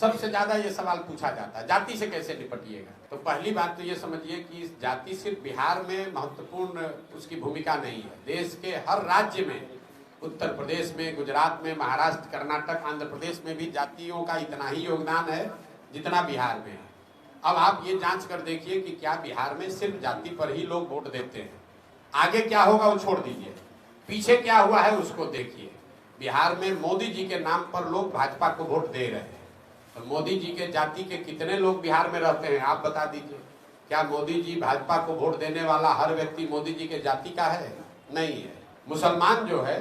सबसे ज्यादा ये सवाल पूछा जाता है, जाति से कैसे निपटिएगा। तो पहली बात तो ये समझिए कि जाति सिर्फ बिहार में महत्वपूर्ण उसकी भूमिका नहीं है, देश के हर राज्य में, उत्तर प्रदेश में, गुजरात में, महाराष्ट्र, कर्नाटक, आंध्र प्रदेश में भी जातियों का इतना ही योगदान है जितना बिहार में है। अब आप ये जांच कर देखिए कि क्या बिहार में सिर्फ जाति पर ही लोग वोट देते हैं। आगे क्या होगा वो छोड़ दीजिए, पीछे क्या हुआ है उसको देखिए। बिहार में मोदी जी के नाम पर लोग भाजपा को वोट दे रहे हैं। तो मोदी जी के जाति के कितने लोग बिहार में रहते हैं आप बता दीजिए। क्या मोदी जी भाजपा को वोट देने वाला हर व्यक्ति मोदी जी के जाति का है? नहीं है। मुसलमान जो है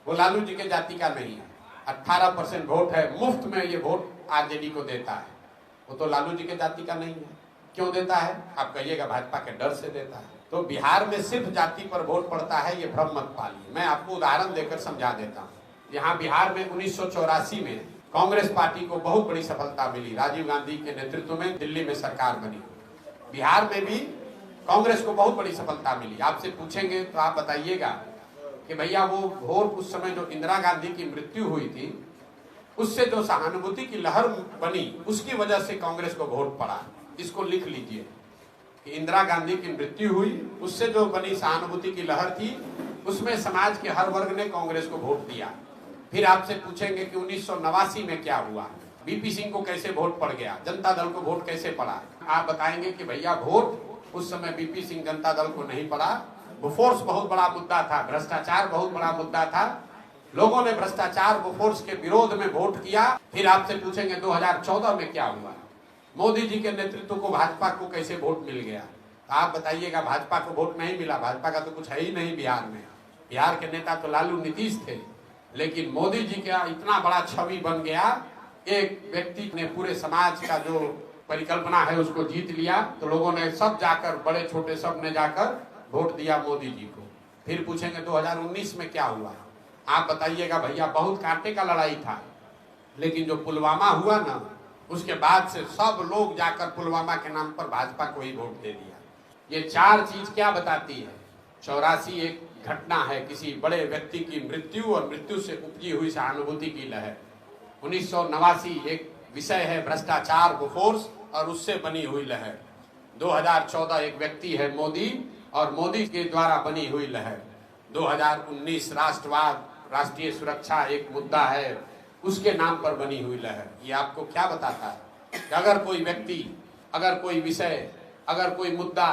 वो लालू जी के जाति का नहीं है। 18% वोट है, मुफ्त में ये वोट आरजेडी को देता है, वो तो लालू जी के जाति का नहीं है। क्यों देता है? आप कहिएगा भाजपा के डर से देता है। तो बिहार में सिर्फ जाति पर वोट पड़ता है, ये भ्रम मत पालिए। मैं आपको उदाहरण देकर समझा देता हूँ। यहाँ बिहार में 1984 में कांग्रेस पार्टी को बहुत बड़ी सफलता मिली, राजीव गांधी के नेतृत्व में दिल्ली में सरकार बनी। बिहार में भी कांग्रेस को बहुत बड़ी सफलता मिली। आपसे पूछेंगे तो आप बताइएगा कि भैया वो वोट उस समय जो इंदिरा गांधी की मृत्यु हुई थी उससे जो सहानुभूति की लहर बनी उसकी वजह से कांग्रेस को वोट पड़ा। इसको लिख लीजिए कि इंदिरा गांधी की मृत्यु हुई, उससे जो बनी सहानुभूति की लहर थी, उसमें समाज के हर वर्ग ने कांग्रेस को वोट दिया। फिर आपसे पूछेंगे कि 1989 में क्या हुआ, बीपी सिंह को कैसे वोट पड़ गया, जनता दल को वोट कैसे पड़ा। आप बताएंगे कि भैया वोट उस समय बीपी सिंह जनता दल को नहीं पड़ा, बोफोर्स बहुत बड़ा मुद्दा था, भ्रष्टाचार बहुत बड़ा मुद्दा था, लोगों ने भ्रष्टाचार बोफोर्स के विरोध में वोट किया। फिर आपसे पूछेंगे 2014 में क्या हुआ, मोदी जी के नेतृत्व को भाजपा को कैसे वोट मिल गया। आप बताइएगा भाजपा को वोट नहीं मिला, भाजपा का तो कुछ है ही नहीं बिहार में। बिहार के नेता तो लालू नीतीश थे, लेकिन मोदी जी का इतना बड़ा छवि बन गया, एक व्यक्ति ने पूरे समाज का जो परिकल्पना है उसको जीत लिया। तो लोगों ने सब जाकर, बड़े छोटे सब ने जाकर वोट दिया मोदी जी को। फिर पूछेंगे 2019 में क्या हुआ, आप बताइएगा भैया बहुत कांटे का लड़ाई था, लेकिन जो पुलवामा हुआ ना उसके बाद से सब लोग जाकर पुलवामा के नाम पर भाजपा को ही वोट दे दिया। ये चार चीज क्या बताती है? 84 एक घटना है, किसी बड़े व्यक्ति की मृत्यु और मृत्यु से उपजी हुई सहानुभूति की लहर। 1989 एक विषय है भ्रष्टाचार बोफोर्स और उससे बनी हुई लहर। 2014 एक व्यक्ति है मोदी और मोदी के द्वारा बनी हुई लहर। 2019 राष्ट्रवाद, राष्ट्रीय सुरक्षा एक मुद्दा है, उसके नाम पर बनी हुई लहर। ये आपको क्या बताता है कि अगर कोई व्यक्ति, अगर कोई विषय, अगर कोई मुद्दा,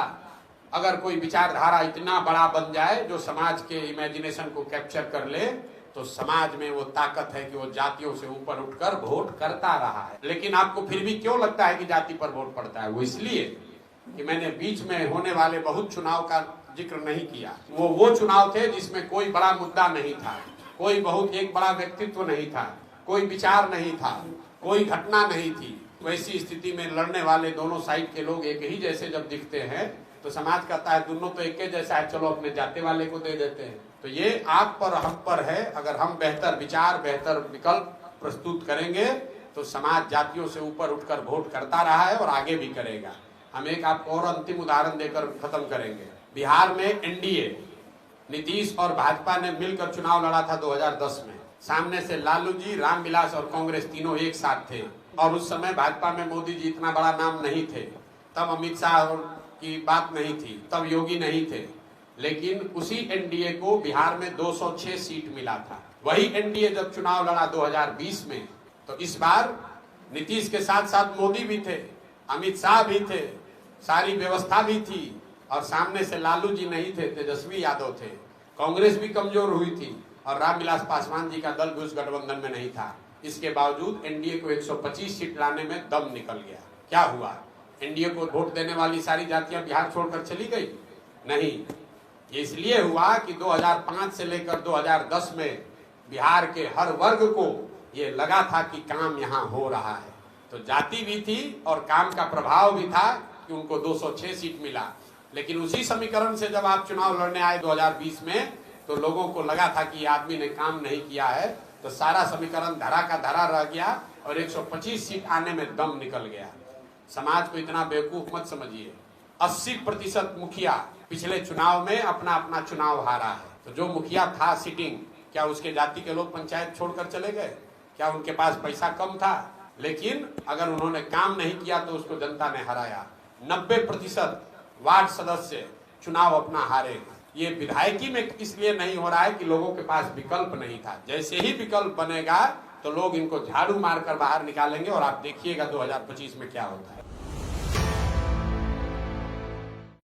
अगर कोई विचारधारा इतना बड़ा बन जाए जो समाज के इमेजिनेशन को कैप्चर कर ले, तो समाज में वो ताकत है कि वो जातियों से ऊपर उठकर वोट करता रहा है। लेकिन आपको फिर भी क्यों लगता है कि जाति पर वोट पड़ता है? वो इसलिए कि मैंने बीच में होने वाले बहुत चुनाव का जिक्र नहीं किया। वो चुनाव थे जिसमें कोई बड़ा मुद्दा नहीं था, कोई बहुत एक बड़ा व्यक्तित्व नहीं था, कोई विचार नहीं था, कोई घटना नहीं थी। वैसी स्थिति में लड़ने वाले दोनों साइड के लोग एक ही जैसे जब दिखते हैं तो समाज कहता है दोनों तो एक ही जैसा है, चलो अपने जाते वाले को दे देते हैं। तो ये आप पर, हम पर है। अगर हम बेहतर विचार, बेहतर विकल्प प्रस्तुत करेंगे तो समाज जातियों से ऊपर उठकर वोट करता रहा है और आगे भी करेगा। हम एक आपको और अंतिम उदाहरण देकर खत्म करेंगे। बिहार में एनडीए, नीतीश और भाजपा ने मिलकर चुनाव लड़ा था 2010 में। सामने से लालू जी, रामविलास और कांग्रेस तीनों एक साथ थे। और उस समय भाजपा में मोदी जी इतना बड़ा नाम नहीं थे, तब अमित शाह की बात नहीं थी, तब योगी नहीं थे। लेकिन उसी एनडीए को बिहार में 206 सीट मिला था। वही एनडीए जब चुनाव लड़ा 2020 में, तो इस बार नीतीश के साथ साथ मोदी भी थे, अमित शाह भी थे, सारी व्यवस्था भी थी, और सामने से लालू जी नहीं थे, तेजस्वी यादव थे। कांग्रेस भी कमजोर हुई थी और रामविलास पासवान जी का दल भी उस गठबंधन में नहीं था। इसके बावजूद एनडीए को 125 सीट लाने में दम निकल गया। क्या हुआ? एनडीए को वोट देने वाली सारी जातियां बिहार छोड़कर चली गई? नहीं, ये इसलिए हुआ कि 2005 से लेकर 2010 में बिहार के हर वर्ग को ये लगा था कि काम यहाँ हो रहा है। तो जाति भी थी और काम का प्रभाव भी था कि उनको 206 सीट मिला। लेकिन उसी समीकरण से जब आप चुनाव लड़ने आए 2020 में, तो लोगों को लगा था कि आदमी ने काम नहीं किया है, तो सारा समीकरण धरा का धरा रह गया और 125 सीट आने में दम निकल गया। समाज को इतना बेवकूफ मत समझिए। 80% मुखिया पिछले चुनाव में अपना अपना चुनाव हारा है। तो जो मुखिया था सिटिंग, क्या उसके जाति के लोग पंचायत छोड़कर चले गए? क्या उनके पास पैसा कम था? लेकिन अगर उन्होंने काम नहीं किया तो उसको जनता ने हराया। 90% वार्ड सदस्य चुनाव अपना हारे। ये विधायकी में इसलिए नहीं हो रहा है कि लोगों के पास विकल्प नहीं था। जैसे ही विकल्प बनेगा तो लोग इनको झाड़ू मारकर बाहर निकालेंगे और आप देखिएगा 2025 में क्या होता है।